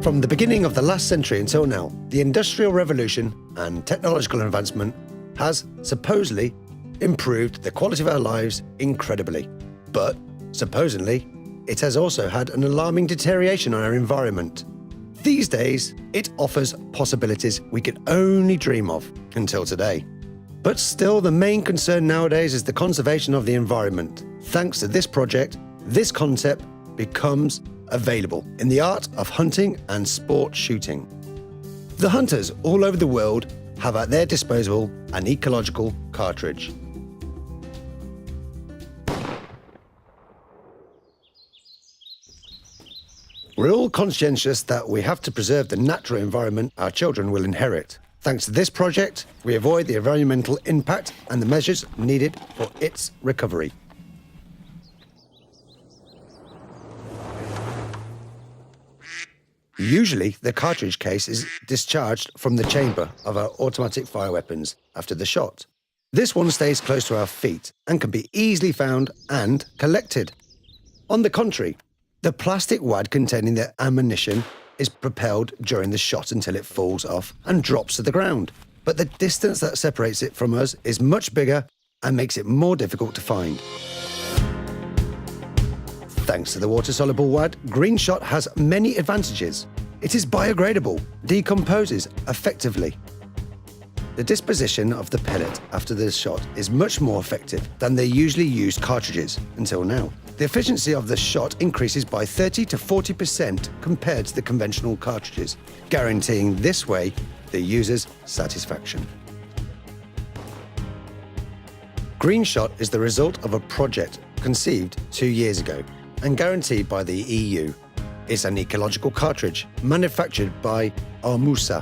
From the beginning of the last century until now, the Industrial Revolution and technological advancement has supposedly improved the quality of our lives incredibly. But supposedly, it has also had an alarming deterioration on our environment. These days, it offers possibilities we could only dream of until today. But still, the main concern nowadays is the conservation of the environment. Thanks to this project, this concept becomes available in the art of hunting and sport shooting. The hunters all over the world have at their disposal an ecological cartridge. We're all conscientious that we have to preserve the natural environment our children will inherit. Thanks to this project, we avoid the environmental impact and the measures needed for its recovery. Usually, the cartridge case is discharged from the chamber of our automatic fire weapons after the shot. This one stays close to our feet and can be easily found and collected. On the contrary, the plastic wad containing the ammunition is propelled during the shot until it falls off and drops to the ground. But the distance that separates it from us is much bigger and makes it more difficult to find. Thanks to the water-soluble wad, Green Shot has many advantages. It is biodegradable, decomposes effectively. The disposition of the pellet after the shot is much more effective than the usually used cartridges until now. The efficiency of the shot increases by 30 to 40% compared to the conventional cartridges, guaranteeing this way the user's satisfaction. Green Shot is the result of a project conceived 2 years ago and guaranteed by the EU. It's an ecological cartridge manufactured by Armusa.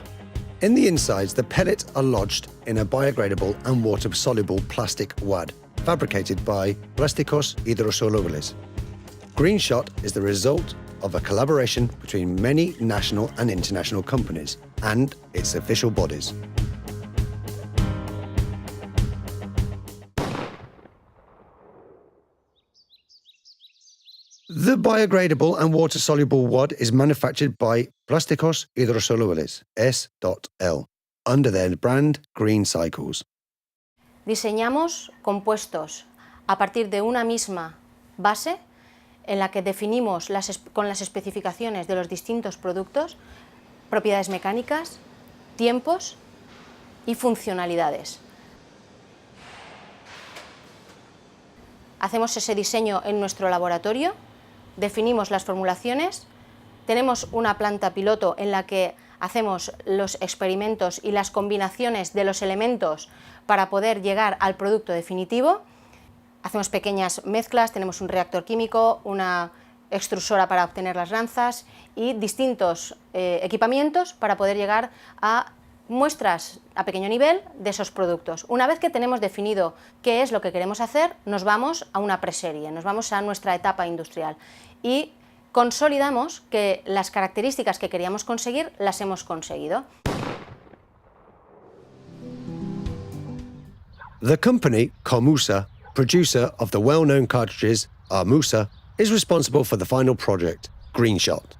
In the insides, the pellets are lodged in a biodegradable and water-soluble plastic wad, fabricated by Plásticos Hidrosolubles. Green Shot is the result of a collaboration between many national and international companies and its official bodies. The biodegradable and water-soluble wad is manufactured by Plásticos Hidrosolubles, S.L., under their brand Green Cycles. Diseñamos compuestos a partir de una misma base en la que definimos con las especificaciones de los distintos productos, propiedades mecánicas, tiempos y funcionalidades. Hacemos ese diseño en nuestro laboratorio, definimos las formulaciones, tenemos una planta piloto en la que hacemos los experimentos y las combinaciones de los elementos para poder llegar al producto definitivo. Hacemos pequeñas mezclas, tenemos un reactor químico, una extrusora para obtener las lanzas y distintos equipamientos para poder llegar a muestras a pequeño nivel de esos productos. Una vez que tenemos definido qué es lo que queremos hacer, nos vamos a una preserie, nos vamos a nuestra etapa industrial y consolidamos que las características que queríamos conseguir las hemos conseguido. The company, Armusa, producer of the well-known cartridges Armusa, is responsible for the final project, Green Shot.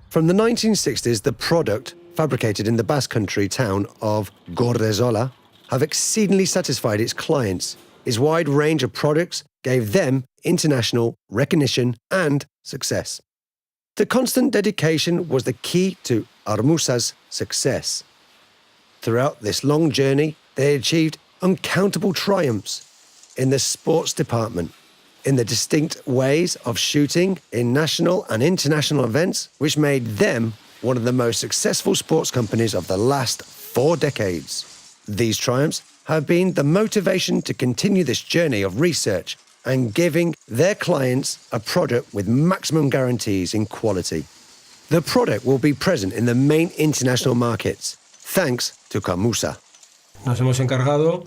From the 1960s, the product, fabricated in the Basque Country town of Gordesola, have exceedingly satisfied its clients. Its wide range of products gave them international recognition and success. The constant dedication was the key to Armusa's success. Throughout this long journey, they achieved uncountable triumphs in the sports department, in the distinct ways of shooting in national and international events, which made them one of the most successful sports companies of the last 4 decades. These triumphs have been the motivation to continue this journey of research and giving their clients a product with maximum guarantees in quality. The product will be present in the main international markets, thanks to Armusa. Nos hemos encargado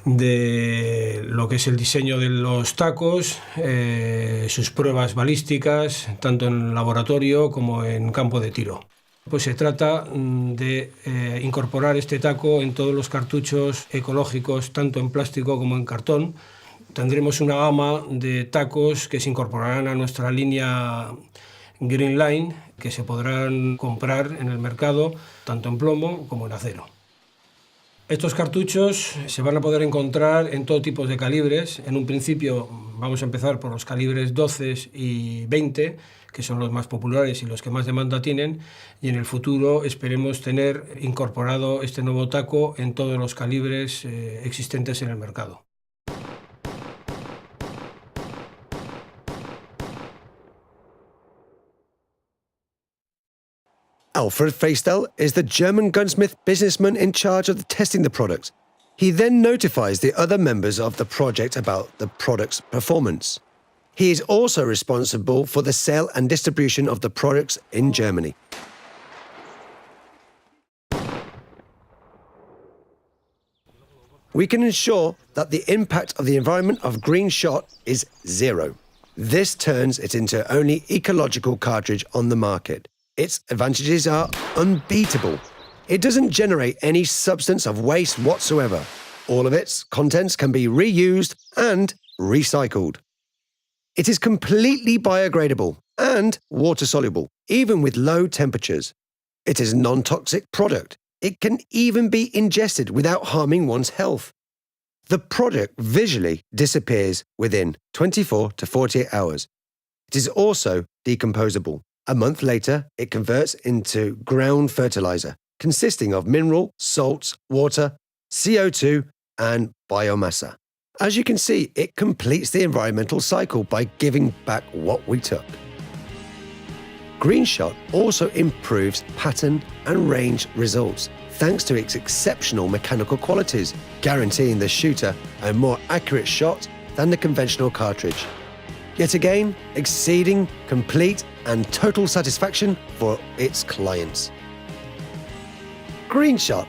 de lo que es el diseño de los tacos, sus pruebas balísticas, tanto en laboratorio como en campo de tiro. Pues se trata de incorporar este taco en todos los cartuchos ecológicos, tanto en plástico como en cartón. Tendremos una gama de tacos que se incorporarán a nuestra línea Green Line que se podrán comprar en el mercado tanto en plomo como en acero. Estos cartuchos se van a poder encontrar en todo tipo de calibres. En un principio vamos a empezar por los calibres 12 y 20, que son los más populares y los que más demanda tienen, y en el futuro esperemos tener incorporado este nuevo taco en todos los calibres existentes en el mercado. Alfred Feistel is the German gunsmith businessman in charge of testing the product. He then notifies the other members of the project about the product's performance. He is also responsible for the sale and distribution of the products in Germany. We can ensure that the impact of the environment of Green Shot is zero. This turns it into only ecological cartridge on the market. Its advantages are unbeatable. It doesn't generate any substance of waste whatsoever. All of its contents can be reused and recycled. It is completely biodegradable and water-soluble, even with low temperatures. It is a non-toxic product. It can even be ingested without harming one's health. The product visually disappears within 24 to 48 hours. It is also decomposable. A month later, it converts into ground fertilizer, consisting of mineral, salts, water, CO2, and biomassa. As you can see, it completes the environmental cycle by giving back what we took. Green Shot also improves pattern and range results, thanks to its exceptional mechanical qualities, guaranteeing the shooter a more accurate shot than the conventional cartridge. Yet again, exceeding complete and total satisfaction for its clients. Green Shot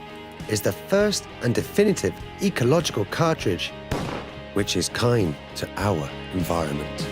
is the first and definitive ecological cartridge which is kind to our environment.